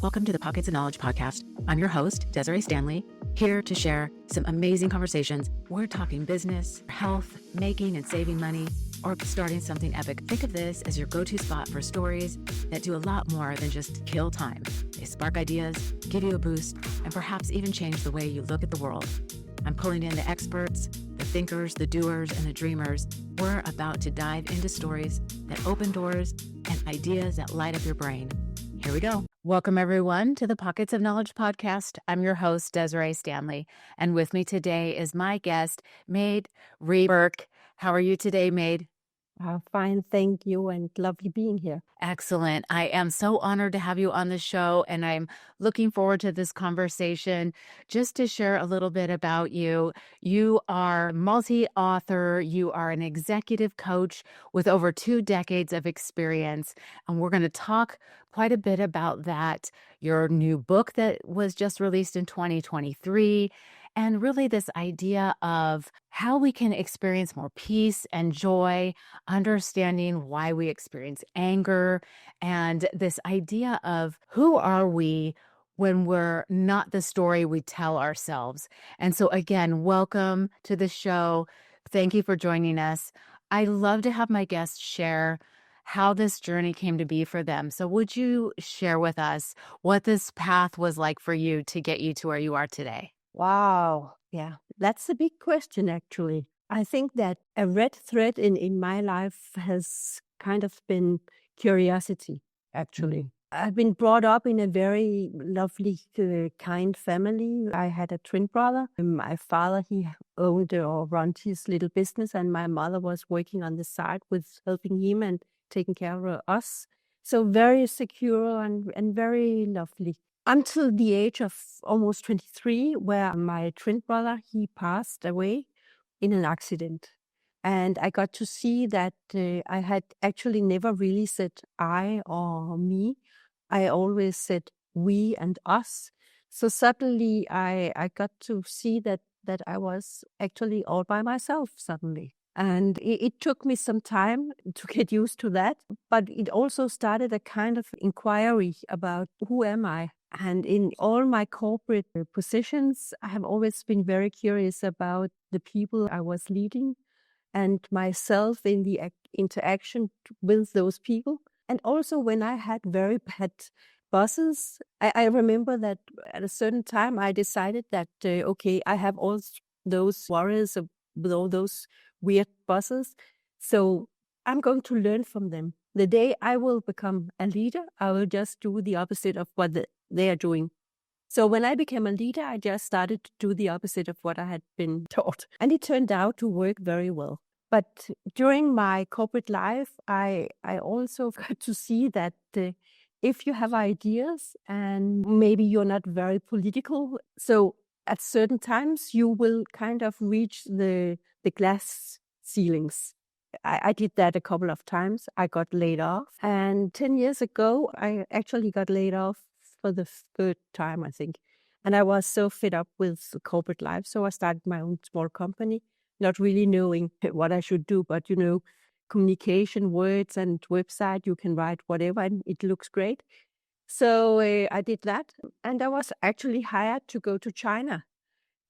Welcome to the Pockets of Knowledge podcast. I'm your host, Desiree Stanley, here to share some amazing conversations. We're talking business, health, making and saving money, or starting something epic. Think of this as your go-to spot for stories that do a lot more than just kill time. They spark ideas, give you a boost, and perhaps even change the way you look at the world. I'm pulling in the experts, the thinkers, the doers, and the dreamers. We're about to dive into stories that open doors and ideas that light up your brain. Here we go. Welcome, everyone, to the Pockets of Knowledge podcast. I'm your host, Desiree Stanley, and with me today is my guest, Mette Reebirk. How are you today, Mette? Fine, thank you, and lovely being here. Excellent. I am so honored to have you on the show, and I'm looking forward to this conversation. Just to share a little bit about you, you are multi-author, you are an executive coach with over 2 decades of experience, and we're going to talk quite a bit about that, your new book that was just released in 2023, and really this idea of how we can experience more peace and joy, understanding why we experience anger, and this idea of who are we when we're not the story we tell ourselves. And so again, welcome to the show. Thank you for joining us. I love to have my guests share how this journey came to be for them. So would you share with us what this path was like for you to get you to where you are today? Wow. Yeah, that's a big question, actually. I think that a red thread in my life has kind of been curiosity, actually. I've been brought up in a very lovely, kind family. I had a twin brother. My father, he owned or run his little business, and my mother was working on the side with helping him and taking care of us. So very secure and very lovely. Until the age of almost 23, where my twin brother, he passed away in an accident. And I got to see that I had actually never really said I or me. I always said we and us. So suddenly I got to see that I was actually all by myself suddenly. And it took me some time to get used to that. But it also started a kind of inquiry about who am I? And in all my corporate positions, I have always been very curious about the people I was leading and myself in the interaction with those people. And also when I had very bad bosses, I remember that at a certain time I decided that, okay, I have all those worries with all those weird bosses. So I'm going to learn from them. The day I will become a leader, I will just do the opposite of what they are doing. So when I became a leader, I just started to do the opposite of what I had been taught. And it turned out to work very well. But during my corporate life, I also got to see that if you have ideas and maybe you're not very political, so at certain times you will kind of reach the glass ceilings. I did that a couple of times. I got laid off. And 10 years ago, I actually got laid off for the third time, I think. And I was so fed up with corporate life. So I started my own small company, not really knowing what I should do. But, communication, words and website, you can write whatever and it looks great. So I did that. And I was actually hired to go to China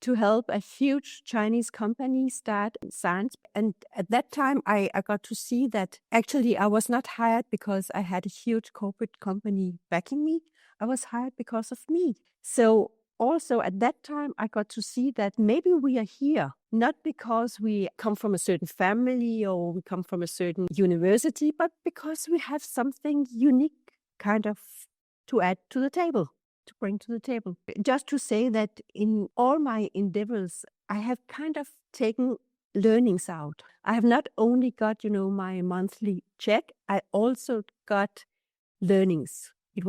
to help a huge Chinese company start science. And at that time, I got to see that actually I was not hired because I had a huge corporate company backing me. I was hired because of me. So also at that time, I got to see that maybe we are here, not because we come from a certain family or we come from a certain university, but because we have something unique kind of to add to the table. To bring to the table. Just to say that in all my endeavors, I have kind of taken learnings out. I have not only got, my monthly check, I also got learnings. It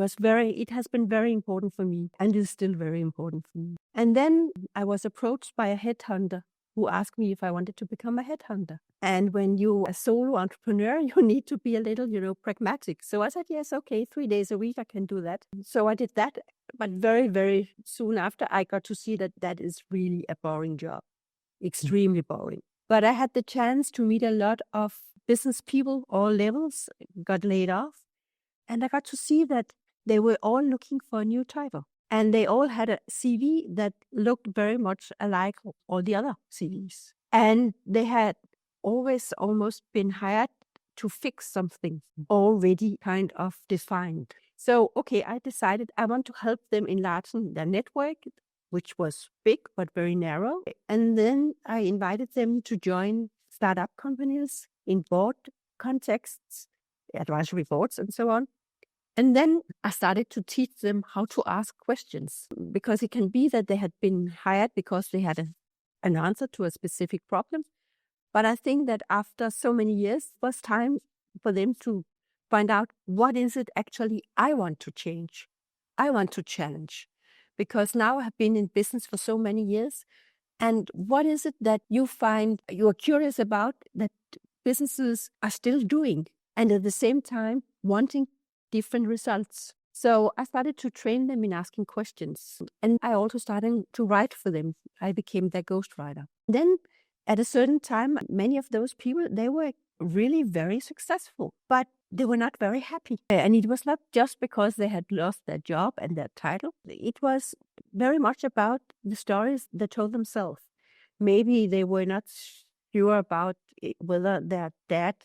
has been very important for me and is still very important for me. And then I was approached by a headhunter who asked me if I wanted to become a headhunter. And when you're a solo entrepreneur, you need to be a little, pragmatic. So I said, yes, okay, 3 days a week, I can do that. So I did that. But very, very soon after, I got to see that is really a boring job, extremely boring. But I had the chance to meet a lot of business people, all levels, got laid off. And I got to see that they were all looking for a new title. And they all had a CV that looked very much alike all the other CVs. And they had always almost been hired to fix something already kind of defined. So, okay, I decided I want to help them enlarging their network, which was big but very narrow. And then I invited them to join startup companies in board contexts, advisory boards, and so on. And then I started to teach them how to ask questions, because it can be that they had been hired because they had an answer to a specific problem. But I think that after so many years, it was time for them to find out, what is it actually I want to change? I want to challenge, because now I have been in business for so many years. And what is it that you find you are curious about that businesses are still doing, and at the same time wanting different results? So I started to train them in asking questions. And I also started to write for them. I became their ghostwriter. Then at a certain time, many of those people, they were really very successful, but they were not very happy. And it was not just because they had lost their job and their title. It was very much about the stories they told themselves. Maybe they were not sure about whether their dad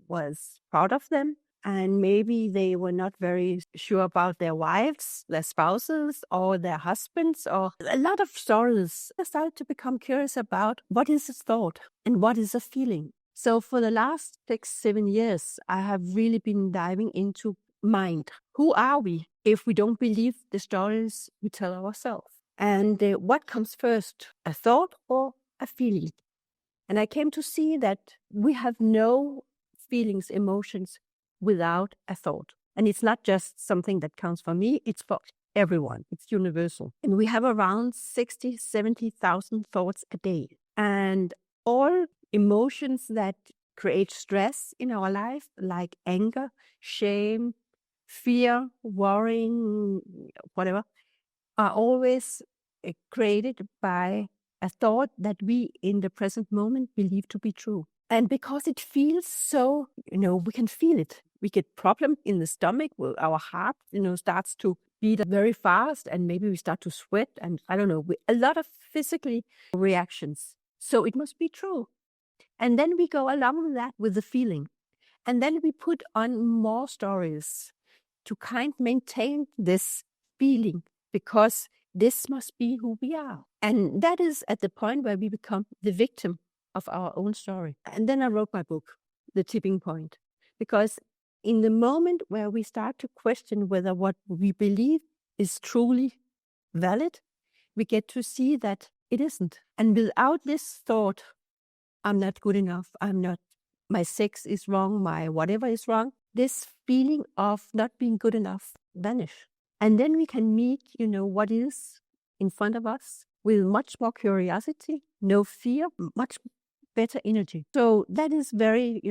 was proud of them. And maybe they were not very sure about their wives, their spouses, or their husbands, or a lot of stories. I started to become curious about what is a thought and what is a feeling. So for the last 6-7 years, I have really been diving into mind. Who are we if we don't believe the stories we tell ourselves? And what comes first, a thought or a feeling? And I came to see that we have no feelings, emotions without a thought. And it's not just something that counts for me, it's for everyone. It's universal. And we have around 60, 70,000 thoughts a day. And all emotions that create stress in our life, like anger, shame, fear, worrying, whatever, are always created by a thought that we in the present moment believe to be true. And because it feels so, we can feel it. We get problem in the stomach. Well, our heart, starts to beat very fast, and maybe we start to sweat, and I don't know, a lot of physically reactions. So it must be true. And then we go along with that with the feeling. And then we put on more stories to maintain this feeling, because this must be who we are. And that is at the point where we become the victim of our own story. And then I wrote my book, The Tipping Point, because in the moment where we start to question whether what we believe is truly valid, we get to see that it isn't. And without this thought, I'm not good enough, my sex is wrong, my whatever is wrong, this feeling of not being good enough vanish. And then we can meet, what is in front of us with much more curiosity, no fear, much better energy. So that is very,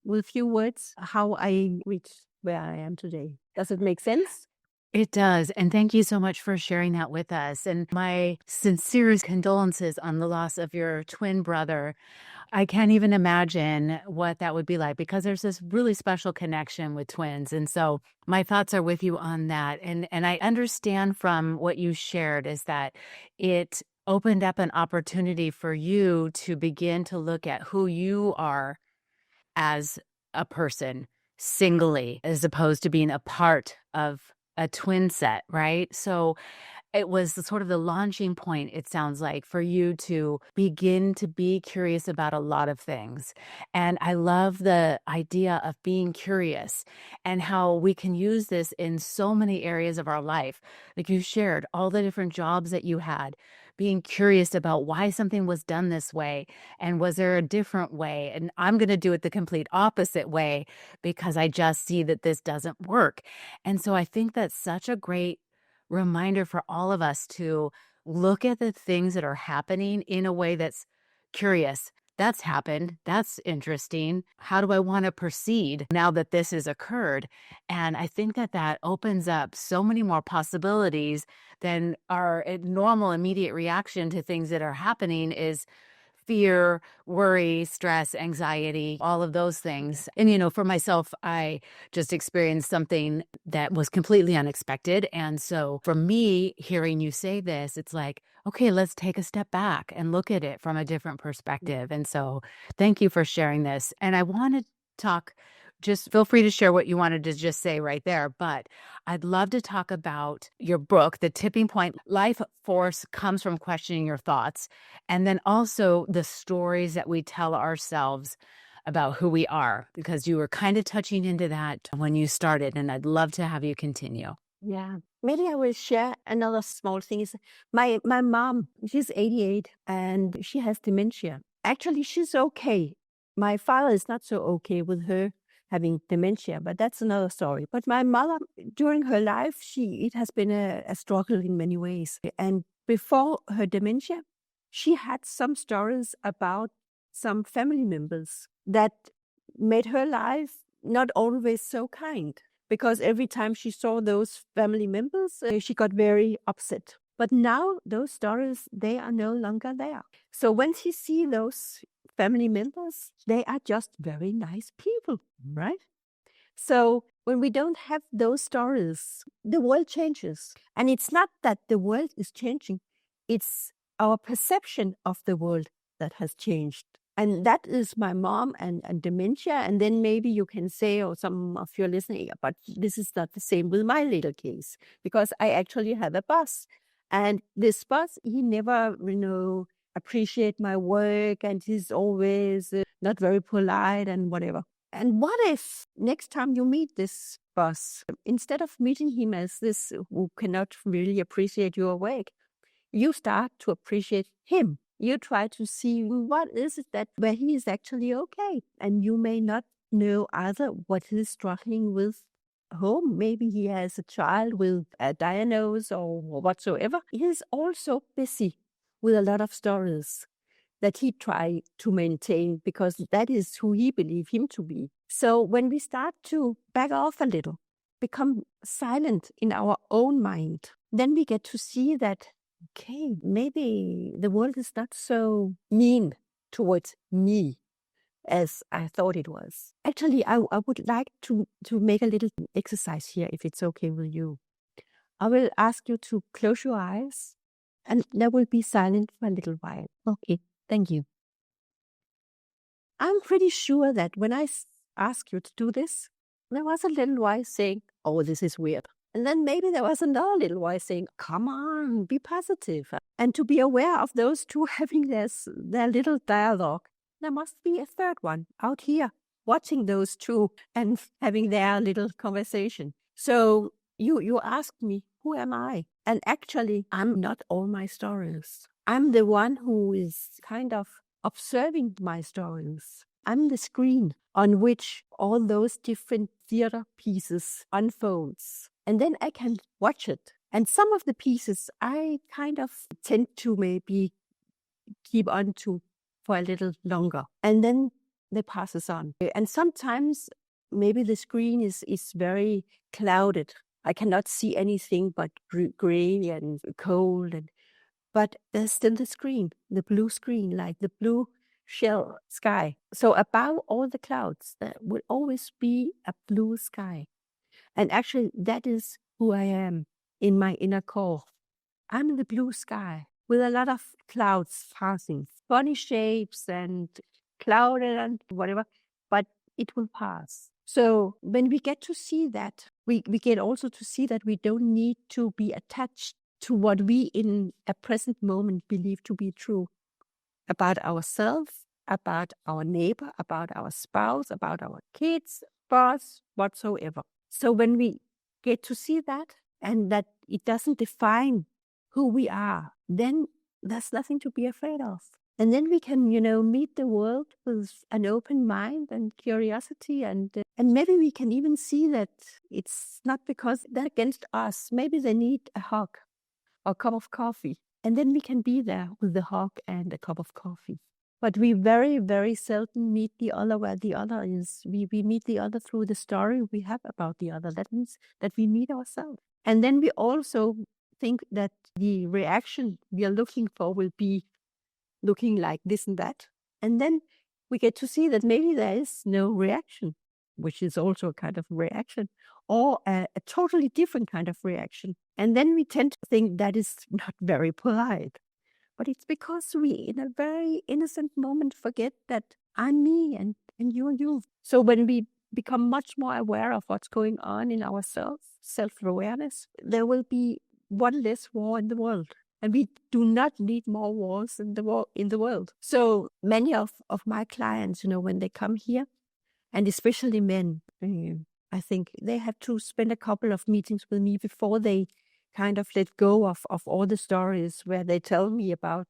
with few words, how I reached where I am today. Does it make sense? It does. And thank you so much for sharing that with us. And my sincerest condolences on the loss of your twin brother. I can't even imagine what that would be like, because there's this really special connection with twins. And so my thoughts are with you on that. And I understand from what you shared is that it opened up an opportunity for you to begin to look at who you are as a person singly, as opposed to being a part of a twin set, right? So it was sort of the launching point, it sounds like, for you to begin to be curious about a lot of things. And I love the idea of being curious and how we can use this in so many areas of our life. Like you shared all the different jobs that you had, being curious about why something was done this way, and was there a different way? And I'm going to do it the complete opposite way because I just see that this doesn't work. And so I think that's such a great reminder for all of us to look at the things that are happening in a way that's curious. That's happened. That's interesting. How do I want to proceed now that this has occurred? And I think that that opens up so many more possibilities than our normal immediate reaction to things that are happening is fear, worry, stress, anxiety, all of those things. And, for myself, I just experienced something that was completely unexpected. And so for me, hearing you say this, it's like, okay, let's take a step back and look at it from a different perspective. And so thank you for sharing this. And I want to talk, just feel free to share what you wanted to just say right there. But I'd love to talk about your book, The Tipping Point. Life force comes from questioning your thoughts. And then also the stories that we tell ourselves about who we are, because you were kind of touching into that when you started. And I'd love to have you continue. Yeah. Maybe I will share another small thing. Is my mom, she's 88 and she has dementia. Actually, she's okay. My father is not so okay with her having dementia, but that's another story. But my mother, during her life, it has been a struggle in many ways. And before her dementia, she had some stories about some family members that made her life not always so kind. Because every time she saw those family members, she got very upset. But now those stories, they are no longer there. So when she sees those family members, they are just very nice people, right? So when we don't have those stories, the world changes. And it's not that the world is changing, it's our perception of the world that has changed. And that is my mom and dementia. And then maybe you can say, or some of your listening, but this is not the same with my little case, because I actually have a boss. And this boss, he never, appreciate my work, and he's always not very polite and whatever. And what if next time you meet this boss, instead of meeting him as this who cannot really appreciate your work, you start to appreciate him. You try to see what is it that where he is actually okay. And you may not know either what he's struggling with home. Maybe he has a child with a diagnosis or whatsoever. He's also busy with a lot of stories that he tried to maintain because that is who he believed him to be. So when we start to back off a little, become silent in our own mind, then we get to see that, okay, maybe the world is not so mean towards me as I thought it was. Actually, I would like to make a little exercise here, if it's okay with you. I will ask you to close your eyes and there will be silent for a little while. Okay, thank you. I'm pretty sure that when I asked you to do this, there was a little voice saying, oh, this is weird. And then maybe there was another little voice saying, come on, be positive. And to be aware of those two having their little dialogue, there must be a third one out here watching those two and having their little conversation. So you asked me, who am I? And actually, I'm not all my stories. I'm the one who is kind of observing my stories. I'm the screen on which all those different theater pieces unfolds. And then I can watch it. And some of the pieces I kind of tend to maybe keep on to for a little longer. And then they passes on. And sometimes maybe the screen is very clouded. I cannot see anything but gray and cold. But there's still the screen, the blue screen, like the blue shell sky. So above all the clouds, there will always be a blue sky. And actually, that is who I am in my inner core. I'm the blue sky with a lot of clouds passing, funny shapes and clouded and whatever, but it will pass. So when we get to see that, we get also to see that we don't need to be attached to what we in a present moment believe to be true about ourselves, about our neighbor, about our spouse, about our kids, boss, whatsoever. So when we get to see that and that it doesn't define who we are, then there's nothing to be afraid of. And then we can, meet the world with an open mind and curiosity. And maybe we can even see that it's not because they're against us. Maybe they need a hug or a cup of coffee. And then we can be there with the hug and a cup of coffee. But we very, very seldom meet the other where the other is. We meet the other through the story we have about the other. That means that we meet ourselves. And then we also think that the reaction we are looking for will be looking like this and that. And then we get to see that maybe there is no reaction, which is also a kind of reaction, or a totally different kind of reaction. And then we tend to think that is not very polite. But it's because we, in a very innocent moment, forget that I'm me and you are you. So when we become much more aware of what's going on in ourselves, self-awareness, there will be one less war in the world. And we do not need more wars in the world. So many of my clients, when they come here, and especially men, I think they have to spend a couple of meetings with me before they kind of let go of all the stories where they tell me about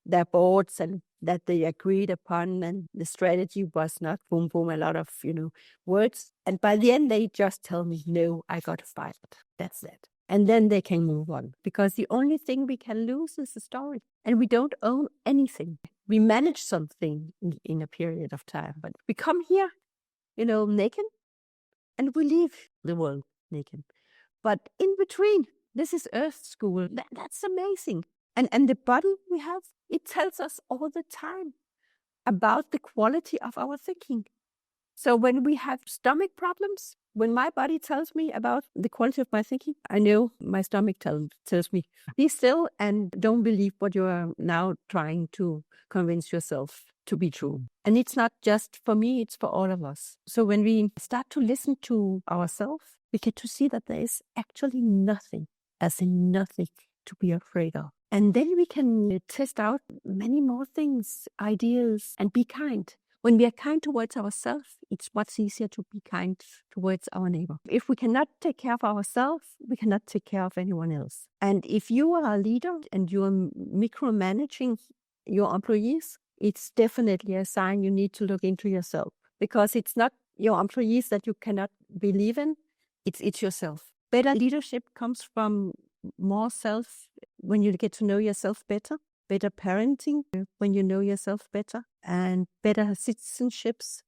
their boards and that they agreed upon, and the strategy was not boom, boom, a lot of, words. And by the end, they just tell me, no, I got fired. That's it. And then they can move on, because the only thing we can lose is the story. And we don't own anything. We manage something in a period of time, but we come here, naked, and we leave the world naked. But in between, this is Earth School. That's amazing. And the body we have, it tells us all the time about the quality of our thinking. So when we have stomach problems, when my body tells me about the quality of my thinking, I know my stomach tells me, be still and don't believe what you are now trying to convince yourself to be true. And it's not just for me, it's for all of us. So when we start to listen to ourselves, we get to see that there is actually nothing, as in nothing, to be afraid of. And then we can test out many more things, ideas, and be kind. When we are kind towards ourselves, it's much easier to be kind towards our neighbor. If we cannot take care of ourselves, we cannot take care of anyone else. And if you are a leader and you are micromanaging your employees, it's definitely a sign you need to look into yourself, because it's not your employees that you cannot believe in, it's yourself. Better leadership comes from more self, when you get to know yourself better parenting when you know yourself better, and better citizenships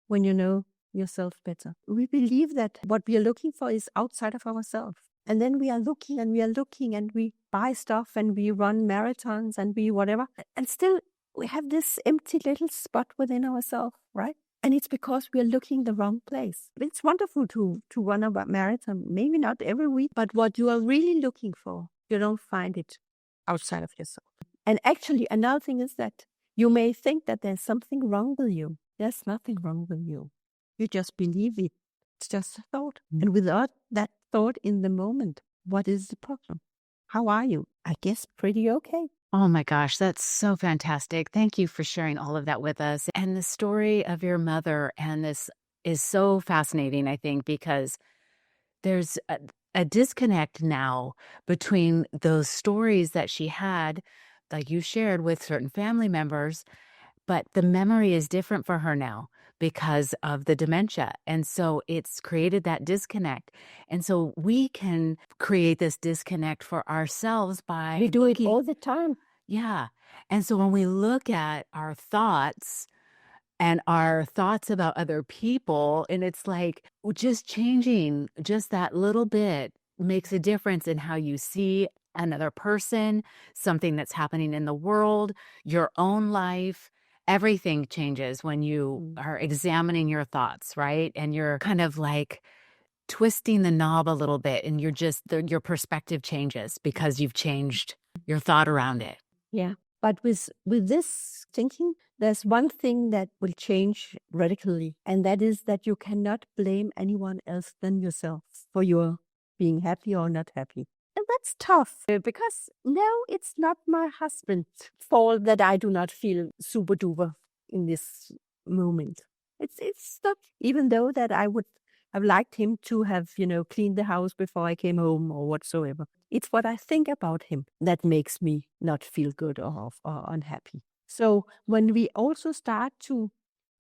when you know yourself better. We believe that what we are looking for is outside of ourselves. And then we are looking and we buy stuff and we run marathons and we whatever. And still we have this empty little spot within ourselves, right? And it's because we are looking the wrong place. It's wonderful to run a marathon, maybe not every week, but what you are really looking for, you don't find it outside of yourself. And actually, another thing is that you may think that there's something wrong with you. There's nothing wrong with you. You just believe it. It's just a thought. And without that thought in the moment, what is the problem? How are you? I guess pretty okay. Oh my gosh, that's so fantastic. Thank you for sharing all of that with us. And the story of your mother, and this is so fascinating, I think, because there's a disconnect now between those stories that she had, like you shared with certain family members, but the memory is different for her now because of the dementia. And so it's created that disconnect. And so we can create this disconnect for ourselves by We do it all the time. Yeah. And so when we look at our thoughts and our thoughts about other people, and it's like just changing just that little bit makes a difference in how you see another person, something that's happening in the world, your own life. Everything changes when you are examining your thoughts, right? And you're kind of like twisting the knob a little bit, and your perspective changes because you've changed your thought around it. Yeah. But with this thinking, there's one thing that will change radically, and that is that you cannot blame anyone else than yourself for your being happy or not happy. And that's tough, because no, it's not my husband's fault that I do not feel super duper in this moment. It's not, even though that I would have liked him to have, cleaned the house before I came home or whatsoever. It's what I think about him that makes me not feel good or unhappy. So when we also start to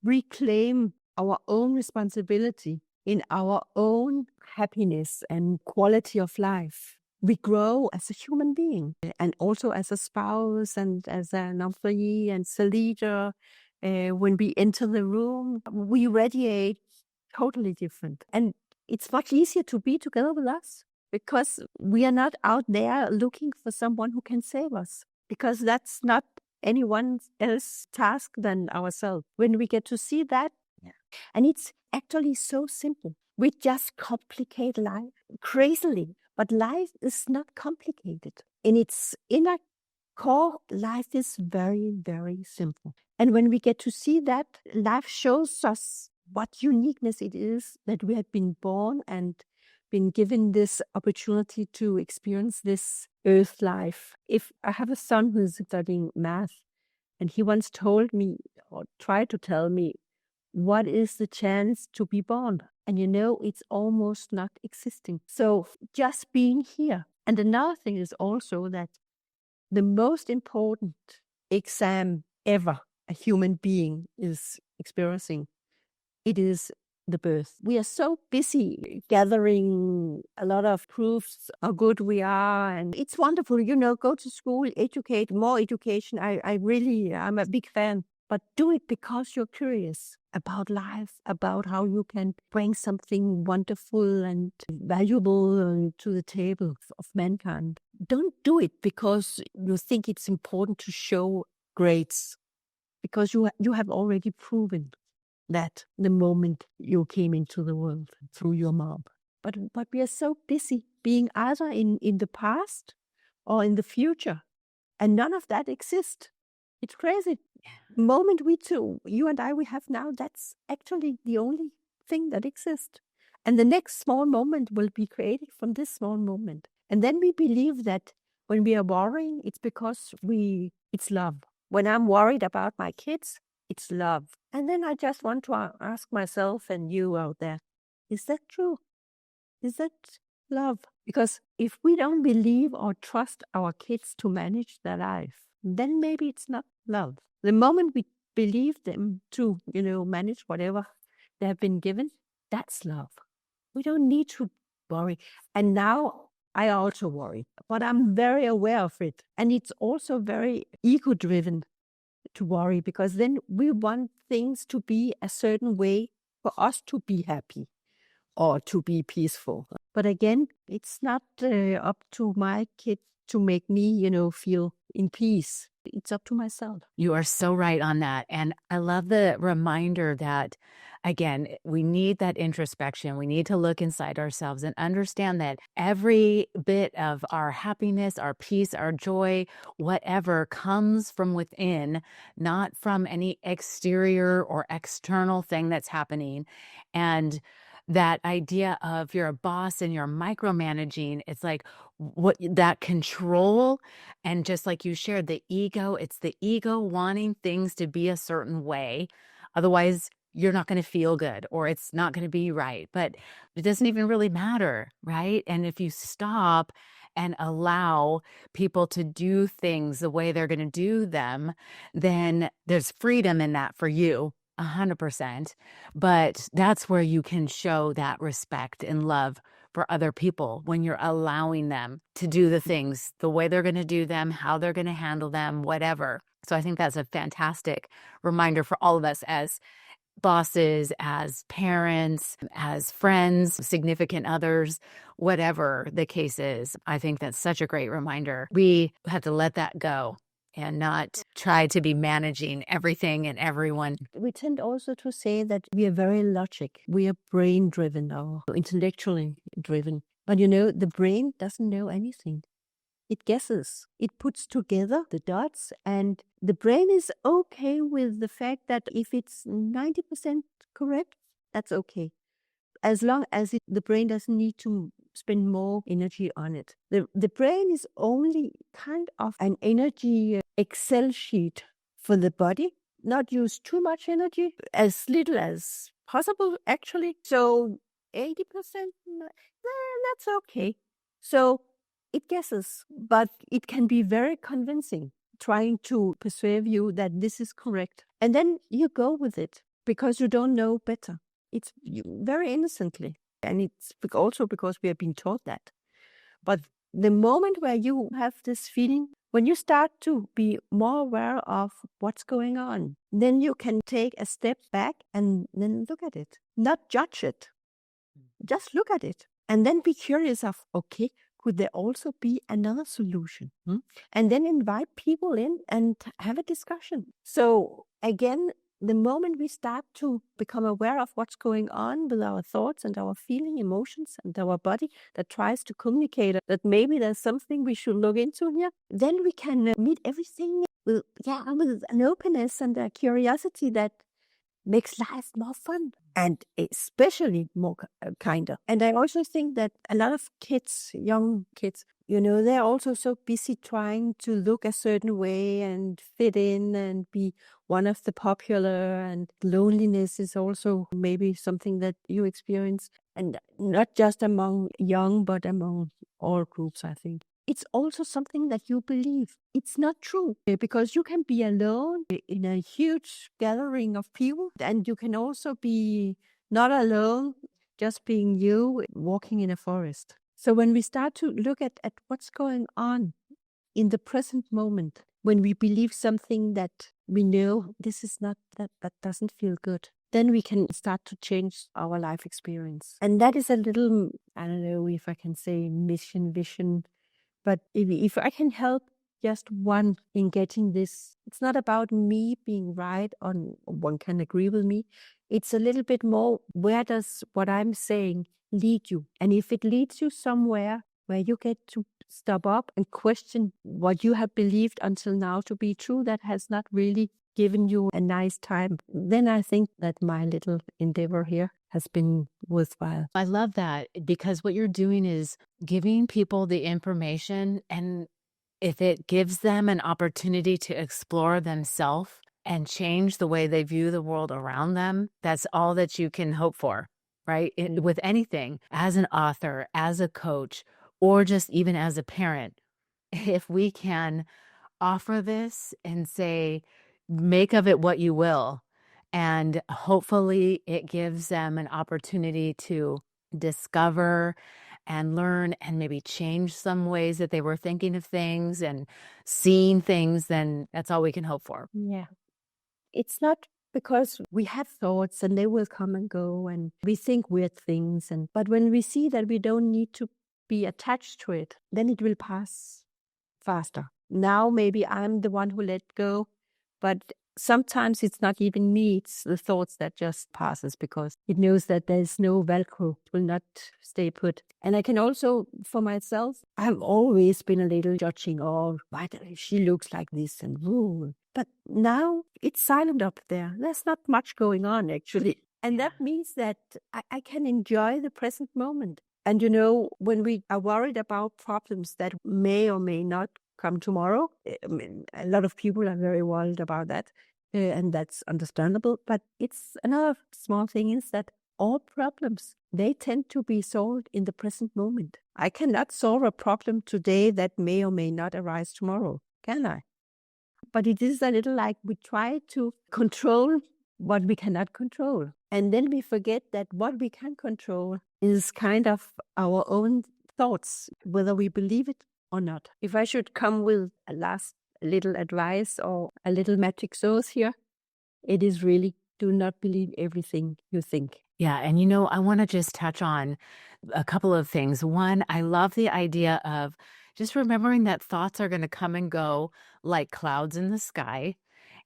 reclaim our own responsibility in our own happiness and quality of life, we grow as a human being, and also as a spouse and as an employee and as a leader. When we enter the room, we radiate totally different. And it's much easier to be together with us, because we are not out there looking for someone who can save us, because that's not anyone else's task than ourselves. When we get to see that, and it's actually so simple. We just complicate life crazily, but life is not complicated. In its inner core, life is very, very simple. And when we get to see that, life shows us what uniqueness it is that we have been born and been given this opportunity to experience this earth life. If I have a son who's studying math, and he once told me, or tried to tell me, what is the chance to be born? And it's almost not existing. So just being here. And another thing is also that the most important exam ever a human being is experiencing, it is the birth. We are so busy gathering a lot of proofs how good we are. And it's wonderful, go to school, educate, more education. I'm a big fan. But do it because you're curious about life, about how you can bring something wonderful and valuable to the table of mankind. Don't do it because you think it's important to show grades, because you have already proven that the moment you came into the world through your mom. But we are so busy being either in the past or in the future, and none of that exists. It's crazy. Moment you and I, we have now, that's actually the only thing that exists. And the next small moment will be created from this small moment. And then we believe that when we are worrying, it's because it's love. When I'm worried about my kids, it's love. And then I just want to ask myself and you out there, is that true? Is that love? Because if we don't believe or trust our kids to manage their life, then maybe it's not love. The moment we believe them to, manage whatever they have been given, that's love. We don't need to worry. And now I also worry, but I'm very aware of it. And it's also very ego-driven to worry, because then we want things to be a certain way for us to be happy or to be peaceful. But again, it's not up to my kid to make me, feel in peace. It's up to myself. You are so right on that. And I love the reminder that, again, we need that introspection. We need to look inside ourselves and understand that every bit of our happiness, our peace, our joy, whatever, comes from within, not from any exterior or external thing that's happening. And that idea of you're a boss and you're micromanaging, it's like what that control, and just like you shared, the ego, it's the ego wanting things to be a certain way. Otherwise, you're not going to feel good or it's not going to be right. But it doesn't even really matter, right? And if you stop and allow people to do things the way they're going to do them, then there's freedom in that for you. 100%. But that's where you can show that respect and love for other people, when you're allowing them to do the things the way they're going to do them, how they're going to handle them, whatever. So I think that's a fantastic reminder for all of us as bosses, as parents, as friends, significant others, whatever the case is. I think that's such a great reminder. We have to let that go and not try to be managing everything and everyone. We tend also to say that we are very logic. We are brain-driven or intellectually driven. But the brain doesn't know anything. It guesses. It puts together the dots, and the brain is okay with the fact that if it's 90% correct, that's okay. As long as the brain doesn't need to spend more energy on it. The brain is only kind of an energy Excel sheet for the body. Not use too much energy, as little as possible, actually. So 80%, that's okay. So it guesses, but it can be very convincing, trying to persuade you that this is correct. And then you go with it because you don't know better. It's very innocently. And it's also because we have been taught that. But the moment where you have this feeling, when you start to be more aware of what's going on, then you can take a step back and then look at it. Not judge it. Just look at it. And then be curious of, okay, could there also be another solution? And then invite people in and have a discussion. So again, the moment we start to become aware of what's going on with our thoughts and our feeling, emotions, and our body that tries to communicate that maybe there's something we should look into here, then we can meet everything with an openness and a curiosity that makes life more fun and especially more kinder. And I also think that a lot of kids, young kids, they're also so busy trying to look a certain way and fit in and be one of the popular, and loneliness is also maybe something that you experience, and not just among young, but among all groups, I think. It's also something that you believe. It's not true because you can be alone in a huge gathering of people, and you can also be not alone, just being you walking in a forest. So when we start to look at what's going on in the present moment, when we believe something that we know this is not, that doesn't feel good, then we can start to change our life experience. And that is a little, I don't know if I can say mission, vision, but if I can help just one in getting this, it's not about me being right on one can agree with me. It's a little bit more, where does what I'm saying lead you? And if it leads you somewhere where you get to stop up and question what you have believed until now to be true, that has not really given you a nice time, then I think that my little endeavor here has been worthwhile. I love that, because what you're doing is giving people the information, and if it gives them an opportunity to explore themselves and change the way they view the world around them, that's all that you can hope for, right? With anything, as an author, as a coach, or just even as a parent, if we can offer this and say, make of it what you will, and hopefully it gives them an opportunity to discover and learn and maybe change some ways that they were thinking of things and seeing things, then that's all we can hope for. Yeah. It's not because we have thoughts and they will come and go and we think weird things. But when we see that we don't need to be attached to it, then it will pass faster. Now maybe I'm the one who let go, but sometimes it's not even me, it's the thoughts that just passes because it knows that there's no Velcro, it will not stay put. And I can also, for myself, I've always been a little judging, oh, why she looks like this and ooh. But now it's silent up there. There's not much going on actually. And that means that I can enjoy the present moment. And when we are worried about problems that may or may not come tomorrow, I mean, a lot of people are very worried about that, and that's understandable. But it's another small thing is that all problems, they tend to be solved in the present moment. I cannot solve a problem today that may or may not arise tomorrow, can I? But it is a little like we try to control what we cannot control. And then we forget that what we can control is kind of our own thoughts, whether we believe it or not. If I should come with a last little advice or a little magic sauce here, it is really do not believe everything you think. Yeah. And I want to just touch on a couple of things. One, I love the idea of just remembering that thoughts are going to come and go like clouds in the sky.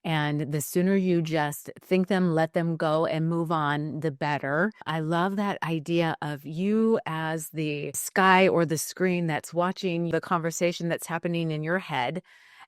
And the sooner you just think them, let them go and move on, the better. I love that idea of you as the sky or the screen that's watching the conversation that's happening in your head,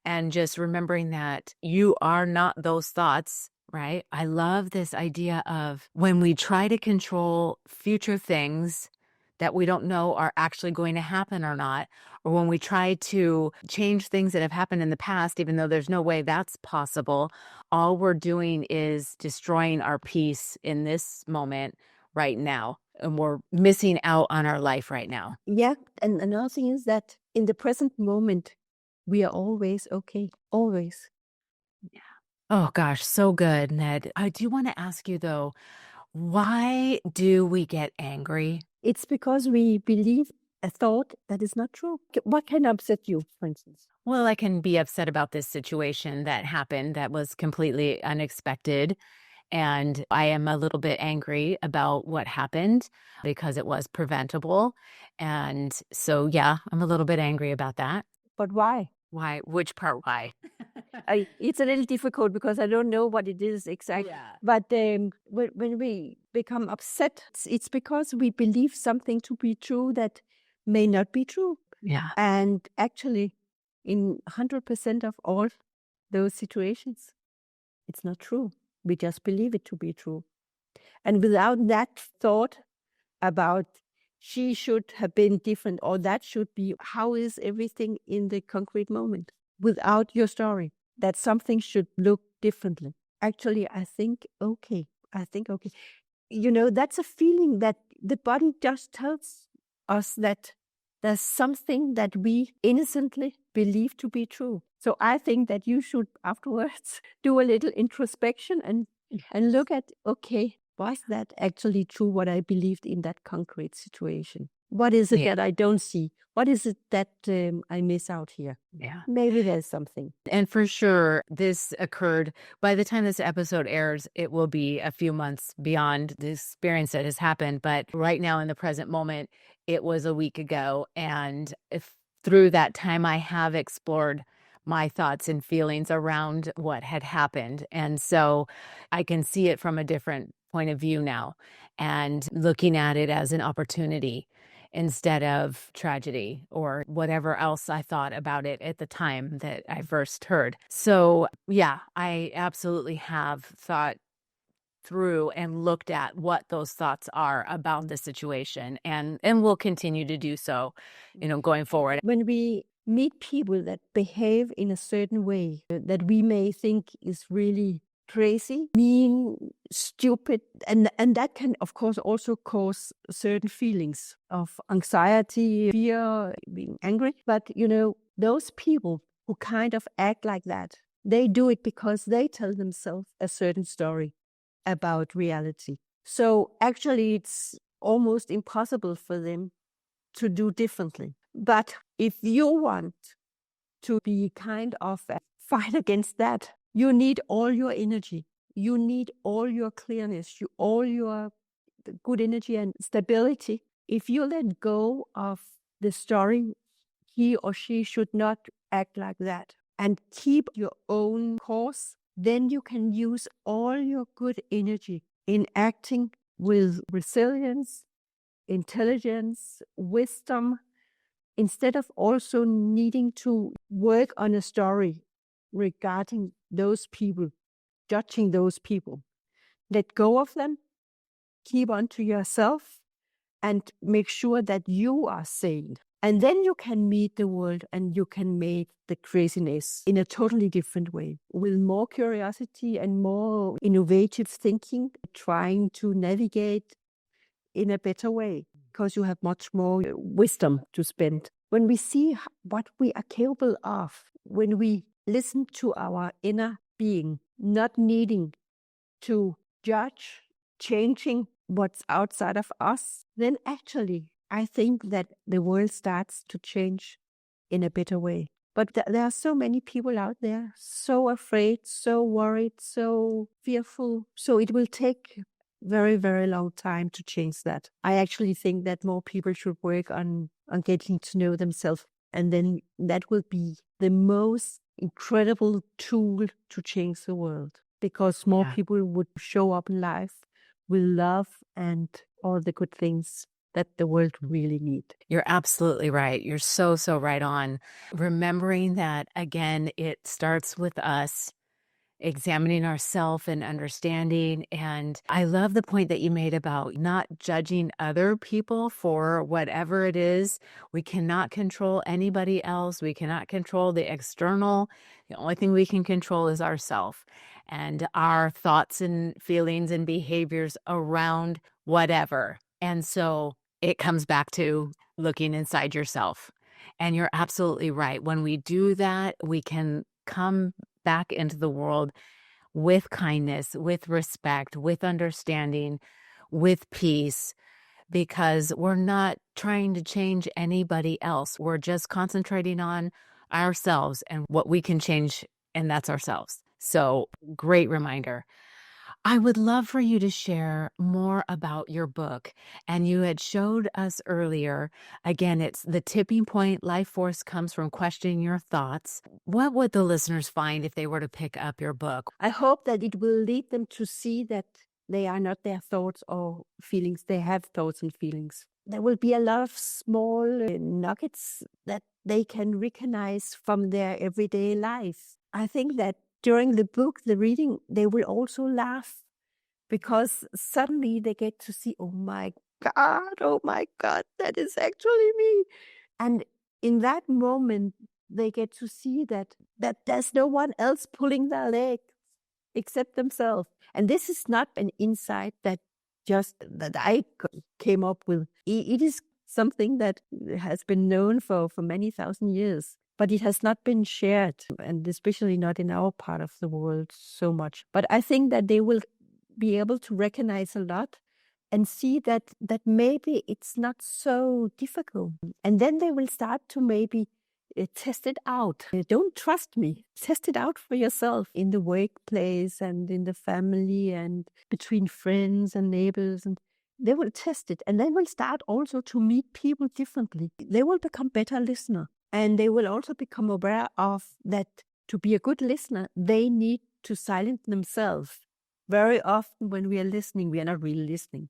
and just remembering that you are not those thoughts, right? I love this idea of when we try to control future things that we don't know are actually going to happen or not, or when we try to change things that have happened in the past, even though there's no way that's possible, all we're doing is destroying our peace in this moment right now. And we're missing out on our life right now. Yeah. And another thing is that in the present moment, we are always okay. Always. Yeah. Oh gosh, so good, Ned. I do want to ask you though, why do we get angry? It's because we believe a thought that is not true. What can upset you, for instance? Well, I can be upset about this situation that happened that was completely unexpected. And I am a little bit angry about what happened because it was preventable. And so, yeah, I'm a little bit angry about that. But why? Why? Which part? Why? It's a little difficult because I don't know what it is exactly. Yeah. But when we become upset, it's because we believe something to be true that may not be true. Yeah. And actually, in 100% of all those situations, it's not true. We just believe it to be true. And without that thought about she should have been different or that should be, how is everything in the concrete moment? Without your story, that something should look differently. Actually, I think, okay. That's a feeling that the body just tells us that there's something that we innocently believe to be true. So I think that you should afterwards do a little introspection and look at, okay, was that actually true what I believed in that concrete situation? What is it that I don't see? What is it that I miss out here? Yeah. Maybe there's something. And for sure, this occurred by the time this episode airs, it will be a few months beyond the experience that has happened. But right now, in the present moment, it was a week ago. And if through that time, I have explored my thoughts and feelings around what had happened. And so I can see it from a different point of view now and looking at it as an opportunity instead of tragedy or whatever else I thought about it at the time that I first heard. So, yeah, I absolutely have thought through and looked at what those thoughts are about the situation and will continue to do so, going forward. When we meet people that behave in a certain way that we may think is really crazy, mean, stupid, and that can of course also cause certain feelings of anxiety, fear, being angry. But those people who kind of act like that, they do it because they tell themselves a certain story about reality. So actually it's almost impossible for them to do differently. But if you want to be kind of a fight against that, you need all your energy. You need all your clearness, all your good energy and stability. If you let go of the story, he or she should not act like that, and keep your own course, then you can use all your good energy in acting with resilience, intelligence, wisdom, instead of also needing to work on a story regarding those people, judging those people. Let go of them, keep on to yourself, and make sure that you are sane. And then you can meet the world and you can make the craziness in a totally different way, with more curiosity and more innovative thinking, trying to navigate in a better way, because you have much more wisdom to spend. When we see what we are capable of, when we listen to our inner being, not needing to judge, changing what's outside of us, then actually I think that the world starts to change in a better way. But there are so many people out there, so afraid, so worried, so fearful. So it will take very, very long time to change that. I actually think that more people should work on getting to know themselves. And then that will be the most incredible tool to change the world, because more people would show up in life with love and all the good things that the world really need. You're absolutely right. You're so, so right on. Remembering that, again, it starts with us examining ourselves and understanding. And I love the point that you made about not judging other people for whatever it is. We cannot control anybody else. We cannot control the external. The only thing we can control is ourselves and our thoughts and feelings and behaviors around whatever. And so it comes back to looking inside yourself. And you're absolutely right. When we do that, we can come back into the world with kindness, with respect, with understanding, with peace, because we're not trying to change anybody else. We're just concentrating on ourselves and what we can change, and that's ourselves. So great reminder. I would love for you to share more about your book. And you had showed us earlier, again, it's The Tipping Point Life Force Comes from Questioning Your Thoughts. What would the listeners find if they were to pick up your book? I hope that it will lead them to see that they are not their thoughts or feelings. They have thoughts and feelings. There will be a lot of small nuggets that they can recognize from their everyday life. I think that during the book, the reading, they will also laugh because suddenly they get to see, oh my God, that is actually me. And in that moment, they get to see that there's no one else pulling their leg except themselves. And this is not an insight that I came up with. It is something that has been known for many thousand years, but it has not been shared, and especially not in our part of the world so much. But I think that they will be able to recognize a lot and see that maybe it's not so difficult. And then they will start to maybe test it out. Don't trust me. Test it out for yourself in the workplace and in the family and between friends and neighbors. And they will test it. And they will start also to meet people differently. They will become better listener. And they will also become aware of that to be a good listener, they need to silence themselves. Very often when we are listening, we are not really listening.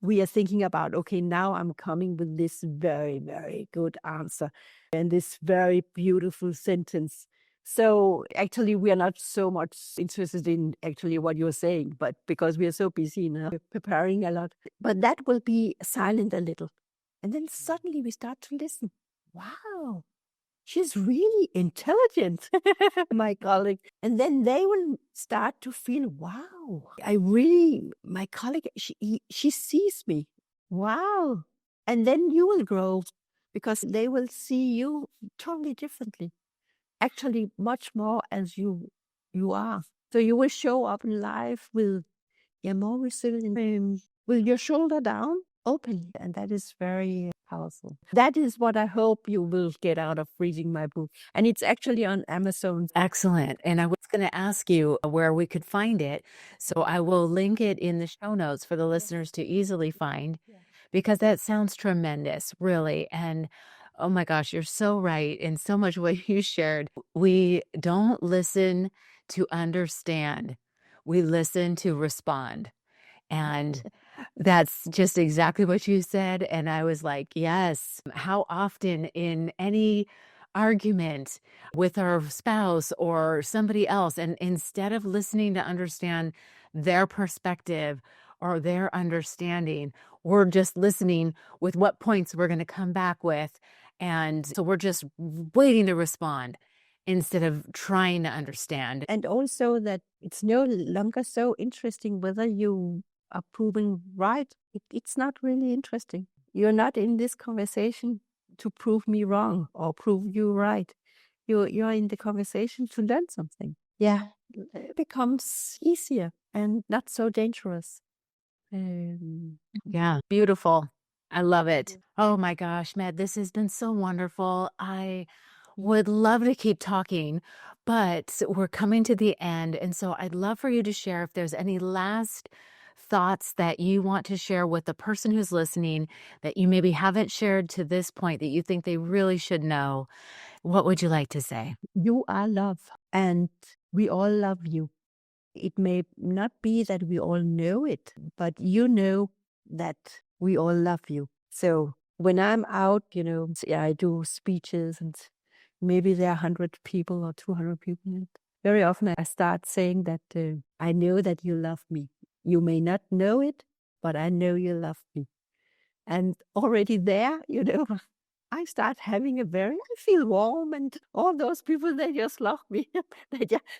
We are thinking about, okay, now I'm coming with this very, very good answer and this very beautiful sentence. So actually, we are not so much interested in actually what you're saying, but because we are so busy now, preparing a lot. But that will be silent a little. And then suddenly we start to listen. Wow, she's really intelligent, my colleague. And then they will start to feel, wow, my colleague, she sees me. Wow. And then you will grow because they will see you totally differently, actually much more as you are. So you will show up in life with more resilient, with your shoulder down, open. And that is very powerful. That is what I hope you will get out of reading my book. And it's actually on Amazon. Excellent. And I was going to ask you where we could find it. So I will link it in the show notes for the listeners to easily find because that sounds tremendous, really. And oh my gosh, you're so right in so much what you shared. We don't listen to understand, we listen to respond. And that's just exactly what you said. And I was like, yes. How often in any argument with our spouse or somebody else, and instead of listening to understand their perspective or their understanding, we're just listening with what points we're going to come back with. And so we're just waiting to respond instead of trying to understand. And also that it's no longer so interesting whether you are proven right. It's not really interesting. You're not in this conversation to prove me wrong or prove you right. You're in the conversation to learn something. Yeah, it becomes easier and not so dangerous. Yeah, beautiful. I love it. Oh my gosh, Matt, this has been so wonderful. I would love to keep talking, but we're coming to the end. And so I'd love for you to share if there's any last thoughts that you want to share with the person who's listening that you maybe haven't shared to this point that you think they really should know. What would you like to say? You are love, and we all love you. It may not be that we all know it, but you know that we all love you. So when I'm out, I do speeches and maybe there are 100 people or 200 people. And very often I start saying that I know that you love me. You may not know it, but I know you love me. And already there, I start having I feel warm, and all those people, they just love me.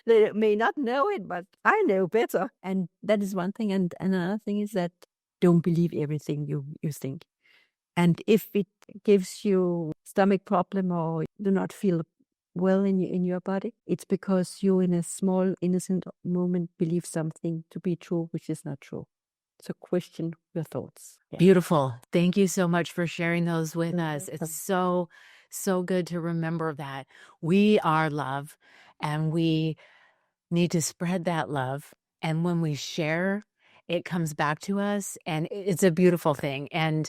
They may not know it, but I know better. And that is one thing. And another thing is that don't believe everything you think. And if it gives you stomach problem or do not feel well in your body, it's because you in a small, innocent moment believe something to be true, which is not true. So question your thoughts. Yeah. Beautiful. Thank you so much for sharing those with You're us. welcome. It's so good to remember that we are love and we need to spread that love And when we share, it comes back to us, and it's a beautiful thing. And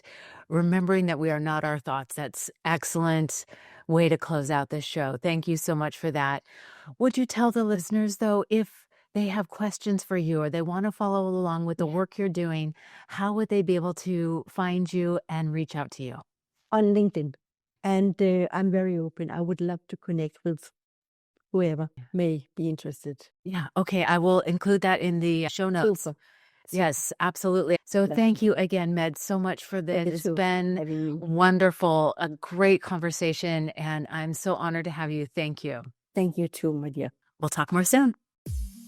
remembering that we are not our thoughts, that's excellent way to close out this show. Thank you so much for that. Would you tell the listeners, though, if they have questions for you or they want to follow along with the work you're doing, how would they be able to find you and reach out to you? On LinkedIn. And I'm very open. I would love to connect with whoever may be interested. Yeah. Okay. I will include that in the show notes. Super. Yes, absolutely. So thank you again, Med, so much for this. It's been wonderful, a great conversation, and I'm so honored to have you. Thank you. Thank you too, my dear. We'll talk more soon.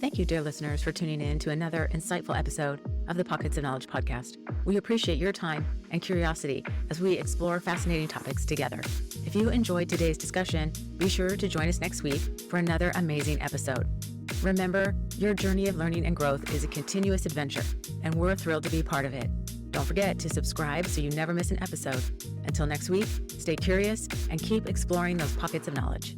Thank you, dear listeners, for tuning in to another insightful episode of the Pockets of Knowledge podcast. We appreciate your time and curiosity as we explore fascinating topics together. If you enjoyed today's discussion, be sure to join us next week for another amazing episode. Remember, your journey of learning and growth is a continuous adventure, and we're thrilled to be part of it. Don't forget to subscribe so you never miss an episode. Until next week, stay curious and keep exploring those pockets of knowledge.